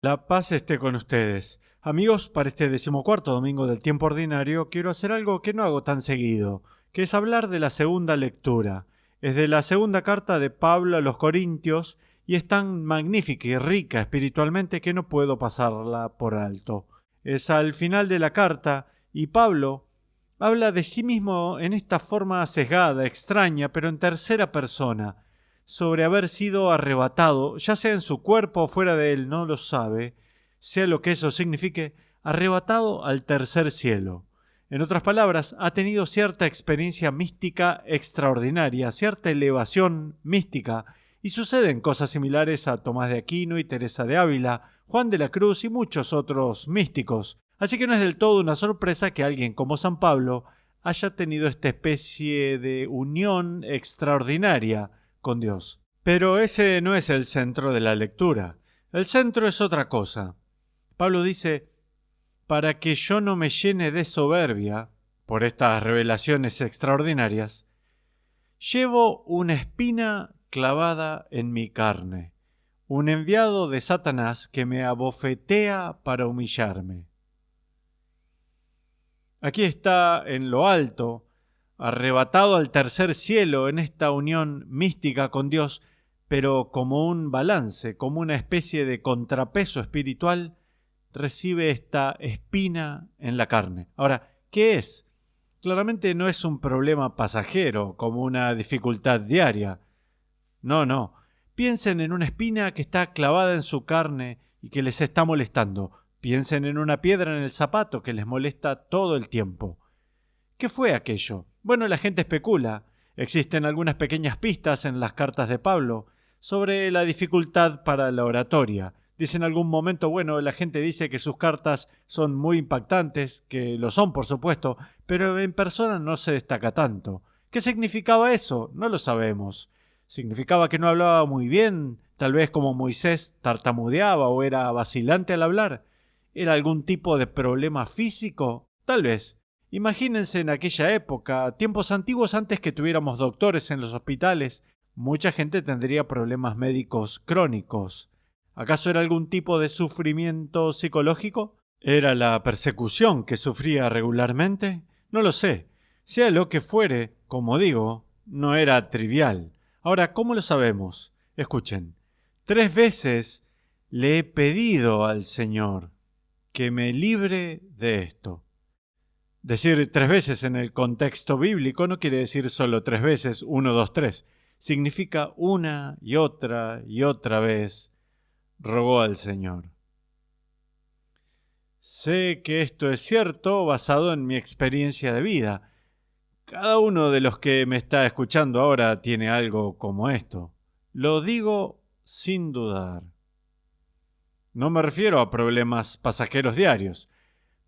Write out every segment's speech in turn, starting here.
La paz esté con ustedes. Amigos, para este 14º domingo del tiempo ordinario quiero hacer algo que no hago tan seguido, que es hablar de la segunda lectura. Es de la segunda carta de Pablo a los Corintios y es tan magnífica y rica espiritualmente que no puedo pasarla por alto. Es al final de la carta y Pablo habla de sí mismo en esta forma sesgada, extraña, pero en tercera persona, sobre haber sido arrebatado, ya sea en su cuerpo o fuera de él, no lo sabe, sea lo que eso signifique, arrebatado al tercer cielo. En otras palabras, ha tenido cierta experiencia mística extraordinaria, cierta elevación mística, y suceden cosas similares a Tomás de Aquino y Teresa de Ávila, Juan de la Cruz y muchos otros místicos. Así que no es del todo una sorpresa que alguien como San Pablo haya tenido esta especie de unión extraordinaria con Dios. Pero ese no es el centro de la lectura. El centro es otra cosa. Pablo dice, para que yo no me llene de soberbia por estas revelaciones extraordinarias, llevo una espina clavada en mi carne, un enviado de Satanás que me abofetea para humillarme. Aquí está en lo alto, arrebatado al tercer cielo en esta unión mística con Dios, pero como un balance, como una especie de contrapeso espiritual, recibe esta espina en la carne. Ahora, ¿qué es? Claramente no es un problema pasajero, como una dificultad diaria. No. Piensen en una espina que está clavada en su carne y que les está molestando. Piensen en una piedra en el zapato que les molesta todo el tiempo. ¿Qué fue aquello? Bueno, la gente especula. Existen algunas pequeñas pistas en las cartas de Pablo sobre la dificultad para la oratoria. Dice en algún momento, bueno, la gente dice que sus cartas son muy impactantes, que lo son por supuesto, pero en persona no se destaca tanto. ¿Qué significaba eso? No lo sabemos. ¿Significaba que no hablaba muy bien? Tal vez como Moisés tartamudeaba o era vacilante al hablar. ¿Era algún tipo de problema físico? Tal vez. Imagínense en aquella época, tiempos antiguos antes que tuviéramos doctores en los hospitales, mucha gente tendría problemas médicos crónicos. ¿Acaso era algún tipo de sufrimiento psicológico? ¿Era la persecución que sufría regularmente? No lo sé. Sea lo que fuere, como digo, no era trivial. Ahora, ¿cómo lo sabemos? Escuchen, 3 veces le he pedido al Señor que me libre de esto. Decir 3 veces en el contexto bíblico no quiere decir solo 3 veces, 1, 2, 3. Significa una y otra vez rogó al Señor. Sé que esto es cierto basado en mi experiencia de vida. Cada uno de los que me está escuchando ahora tiene algo como esto. Lo digo sin dudar. No me refiero a problemas pasajeros diarios.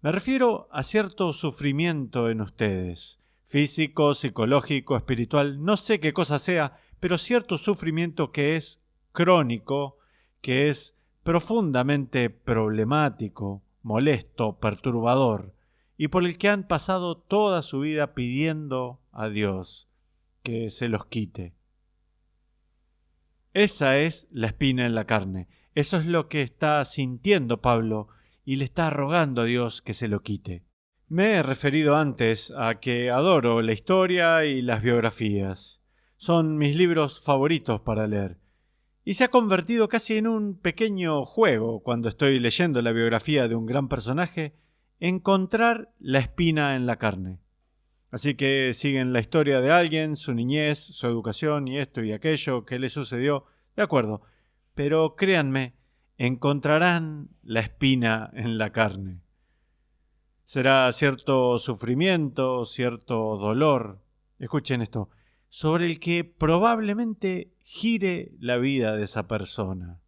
Me refiero a cierto sufrimiento en ustedes, físico, psicológico, espiritual, no sé qué cosa sea, pero cierto sufrimiento que es crónico, que es profundamente problemático, molesto, perturbador, y por el que han pasado toda su vida pidiendo a Dios que se los quite. Esa es la espina en la carne. Eso es lo que está sintiendo Pablo y le está rogando a Dios que se lo quite. Me he referido antes a que adoro la historia y las biografías. Son mis libros favoritos para leer. Y se ha convertido casi en un pequeño juego cuando estoy leyendo la biografía de un gran personaje, encontrar la espina en la carne. Así que siguen la historia de alguien, su niñez, su educación y esto y aquello que le sucedió. De acuerdo, pero créanme, encontrarán la espina en la carne. Será cierto sufrimiento, cierto dolor, escuchen esto, sobre el que probablemente gire la vida de esa persona.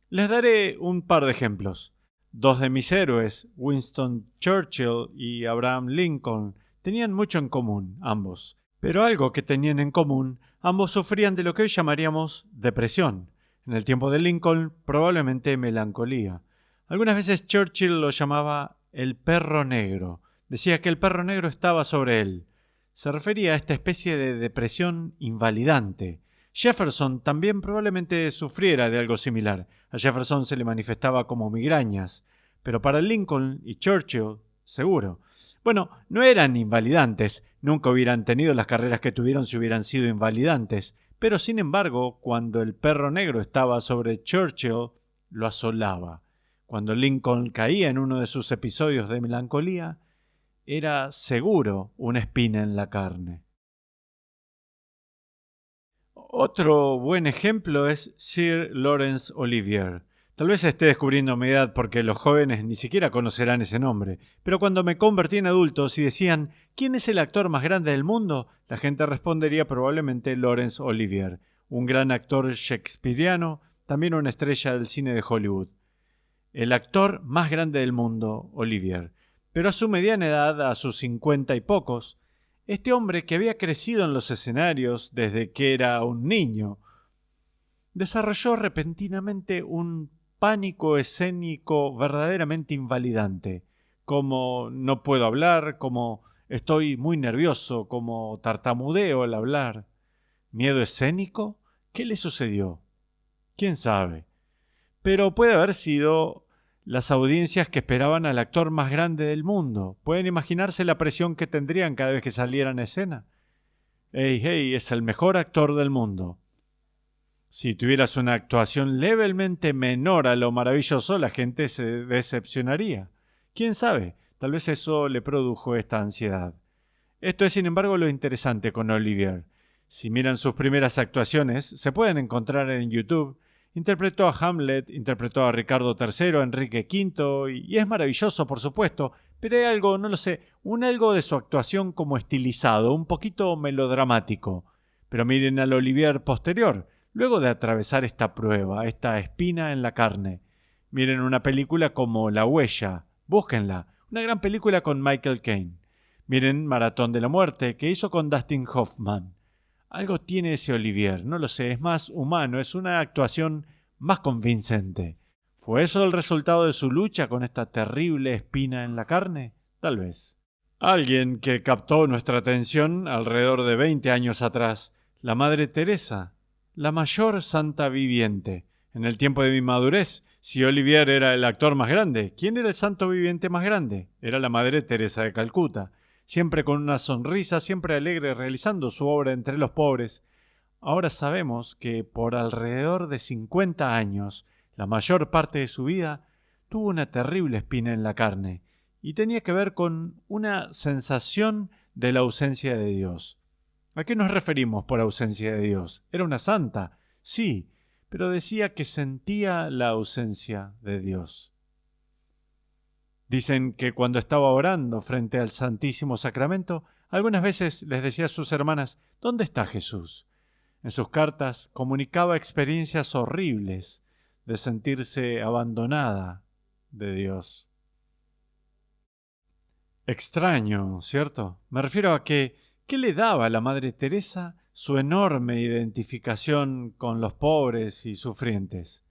Les daré un par de ejemplos. 2 de mis héroes, Winston Churchill y Abraham Lincoln, tenían mucho en común, ambos. Pero algo que tenían en común, ambos sufrían de lo que hoy llamaríamos depresión. En el tiempo de Lincoln, probablemente melancolía. Algunas veces Churchill lo llamaba el perro negro. Decía que el perro negro estaba sobre él. Se refería a esta especie de depresión invalidante. Jefferson también probablemente sufriera de algo similar. A Jefferson se le manifestaba como migrañas, pero para Lincoln y Churchill, seguro. Bueno, no eran invalidantes, nunca hubieran tenido las carreras que tuvieron si hubieran sido invalidantes, pero sin embargo, cuando el perro negro estaba sobre Churchill, lo asolaba. Cuando Lincoln caía en uno de sus episodios de melancolía, era seguro una espina en la carne. Otro buen ejemplo es Sir Laurence Olivier. Tal vez esté descubriendo mi edad porque los jóvenes ni siquiera conocerán ese nombre, pero cuando me convertí en adulto, si decían ¿quién es el actor más grande del mundo?, la gente respondería probablemente Laurence Olivier, un gran actor shakespeariano, también una estrella del cine de Hollywood. El actor más grande del mundo, Olivier. Pero a su mediana edad, a sus 50 y pocos, este hombre que había crecido en los escenarios desde que era un niño, desarrolló repentinamente un pánico escénico verdaderamente invalidante, como no puedo hablar, como estoy muy nervioso, como tartamudeo al hablar. ¿Miedo escénico? ¿Qué le sucedió? ¿Quién sabe? Pero puede haber sido las audiencias que esperaban al actor más grande del mundo. ¿Pueden imaginarse la presión que tendrían cada vez que salieran a escena? ¡Hey, es el mejor actor del mundo! Si tuvieras una actuación levemente menor a lo maravilloso, la gente se decepcionaría. ¿Quién sabe? Tal vez eso le produjo esta ansiedad. Esto es, sin embargo, lo interesante con Olivier. Si miran sus primeras actuaciones, se pueden encontrar en YouTube. Interpretó a Hamlet, interpretó a Ricardo III, a Enrique V, y es maravilloso, por supuesto, pero hay algo, no lo sé, algo de su actuación como estilizado, un poquito melodramático. Pero miren al Olivier posterior, luego de atravesar esta prueba, esta espina en la carne. Miren una película como La Huella, búsquenla, una gran película con Michael Caine. Miren Maratón de la Muerte, que hizo con Dustin Hoffman. Algo tiene ese Olivier, no lo sé, es más humano, es una actuación más convincente. ¿Fue eso el resultado de su lucha con esta terrible espina en la carne? Tal vez. Alguien que captó nuestra atención alrededor de 20 años atrás, la Madre Teresa, la mayor santa viviente. En el tiempo de mi madurez, si Olivier era el actor más grande, ¿quién era el santo viviente más grande? Era la Madre Teresa de Calcuta. Siempre con una sonrisa, siempre alegre, realizando su obra entre los pobres. Ahora sabemos que por alrededor de 50 años, la mayor parte de su vida, tuvo una terrible espina en la carne, y tenía que ver con una sensación de la ausencia de Dios. ¿A qué nos referimos por ausencia de Dios? ¿Era una santa? Sí, pero decía que sentía la ausencia de Dios. Dicen que cuando estaba orando frente al Santísimo Sacramento, algunas veces les decía a sus hermanas, ¿dónde está Jesús? En sus cartas comunicaba experiencias horribles de sentirse abandonada de Dios. Extraño, ¿cierto? Me refiero a que, ¿qué le daba a la Madre Teresa su enorme identificación con los pobres y sufrientes?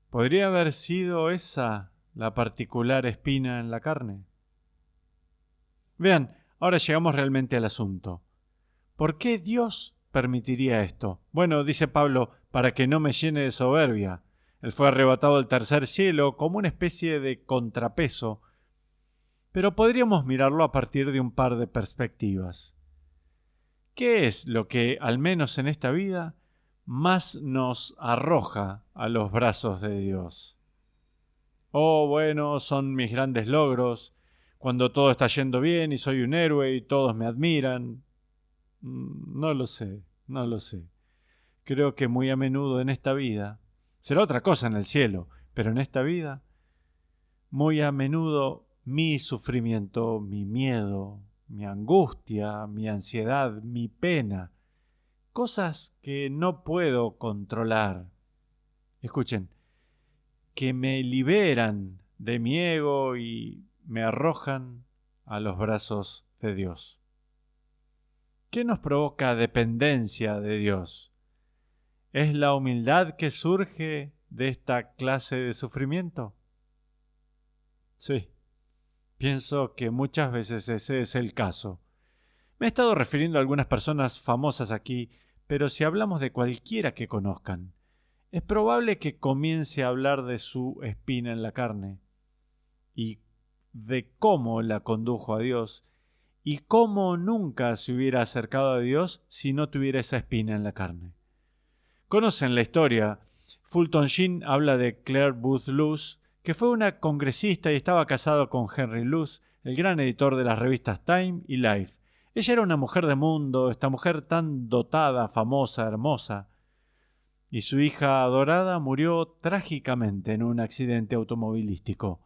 ¿Podría haber sido esa la particular espina en la carne? Vean, ahora llegamos realmente al asunto. ¿Por qué Dios permitiría esto? Bueno, dice Pablo, para que no me llene de soberbia. Él fue arrebatado al tercer cielo como una especie de contrapeso, pero podríamos mirarlo a partir de un par de perspectivas. ¿Qué es lo que, al menos en esta vida, más nos arroja a los brazos de Dios? Oh, bueno, son mis grandes logros, cuando todo está yendo bien y soy un héroe y todos me admiran. No lo sé. Creo que muy a menudo en esta vida, será otra cosa en el cielo, pero en esta vida, muy a menudo mi sufrimiento, mi miedo, mi angustia, mi ansiedad, mi pena, cosas que no puedo controlar. Escuchen, que me liberan de mi ego y me arrojan a los brazos de Dios. ¿Qué nos provoca dependencia de Dios? ¿Es la humildad que surge de esta clase de sufrimiento? Sí, pienso que muchas veces ese es el caso. Me he estado refiriendo a algunas personas famosas aquí, pero si hablamos de cualquiera que conozcan, es probable que comience a hablar de su espina en la carne y de cómo la condujo a Dios y cómo nunca se hubiera acercado a Dios si no tuviera esa espina en la carne. Conocen la historia. Fulton Sheen habla de Clare Boothe Luce, que fue una congresista y estaba casado con Henry Luce, el gran editor de las revistas Time y Life. Ella era una mujer de mundo, esta mujer tan dotada, famosa, hermosa. Y su hija adorada murió trágicamente en un accidente automovilístico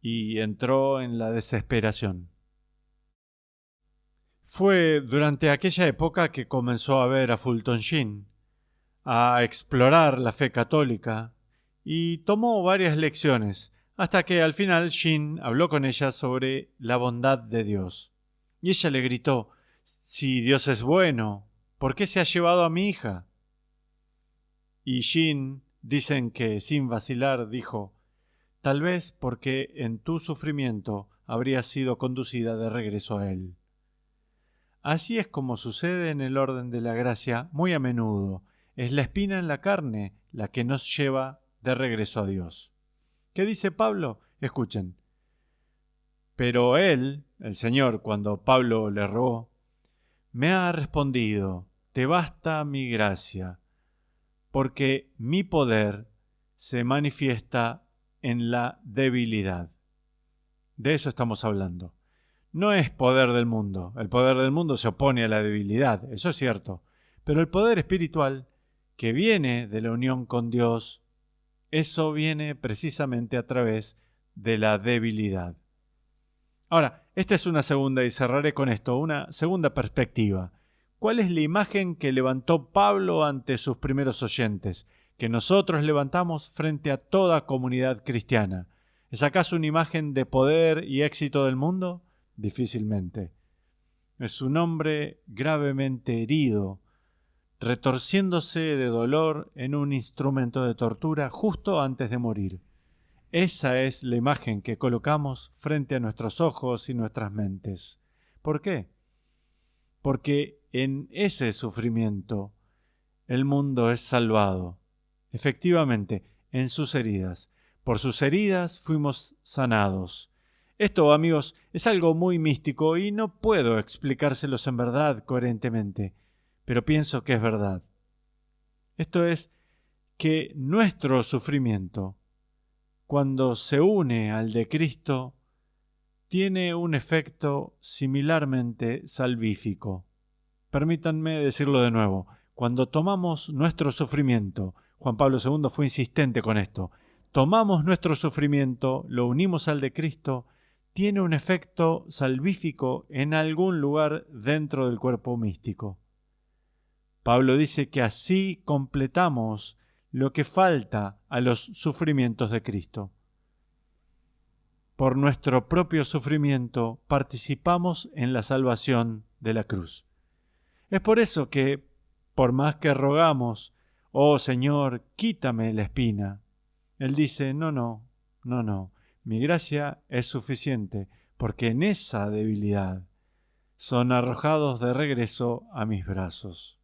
y entró en la desesperación. Fue durante aquella época que comenzó a ver a Fulton Sheen, a explorar la fe católica y tomó varias lecciones hasta que al final Sheen habló con ella sobre la bondad de Dios. Y ella le gritó: «Si Dios es bueno, ¿por qué se ha llevado a mi hija?». Y Sheen, dicen que sin vacilar, dijo: «Tal vez porque en tu sufrimiento habrías sido conducida de regreso a Él». Así es como sucede en el orden de la gracia muy a menudo. Es la espina en la carne la que nos lleva de regreso a Dios. ¿Qué dice Pablo? Escuchen. Pero Él, el Señor, cuando Pablo le rogó, me ha respondido: «Te basta mi gracia, porque mi poder se manifiesta en la debilidad». De eso estamos hablando. No es poder del mundo. El poder del mundo se opone a la debilidad, eso es cierto. Pero el poder espiritual, que viene de la unión con Dios, eso viene precisamente a través de la debilidad. Ahora, esta es una segunda, y cerraré con esto, una segunda perspectiva. ¿Cuál es la imagen que levantó Pablo ante sus primeros oyentes, que nosotros levantamos frente a toda comunidad cristiana? ¿Es acaso una imagen de poder y éxito del mundo? Difícilmente. Es un hombre gravemente herido, retorciéndose de dolor en un instrumento de tortura justo antes de morir. Esa es la imagen que colocamos frente a nuestros ojos y nuestras mentes. ¿Por qué? Porque en ese sufrimiento el mundo es salvado. Efectivamente, en sus heridas. Por sus heridas fuimos sanados. Esto, amigos, es algo muy místico y no puedo explicárselos en verdad coherentemente, pero pienso que es verdad. Esto es que nuestro sufrimiento, cuando se une al de Cristo, tiene un efecto similarmente salvífico. Permítanme decirlo de nuevo. Cuando tomamos nuestro sufrimiento, Juan Pablo II fue insistente con esto, tomamos nuestro sufrimiento, lo unimos al de Cristo, tiene un efecto salvífico en algún lugar dentro del cuerpo místico. Pablo dice que así completamos lo que falta a los sufrimientos de Cristo. Por nuestro propio sufrimiento participamos en la salvación de la cruz. Es por eso que, por más que rogamos: «Oh Señor, quítame la espina», Él dice: no, mi gracia es suficiente, porque en esa debilidad son arrojados de regreso a mis brazos.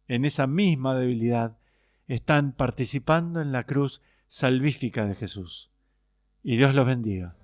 En esa misma debilidad están participando en la cruz salvífica de Jesús. Y Dios los bendiga.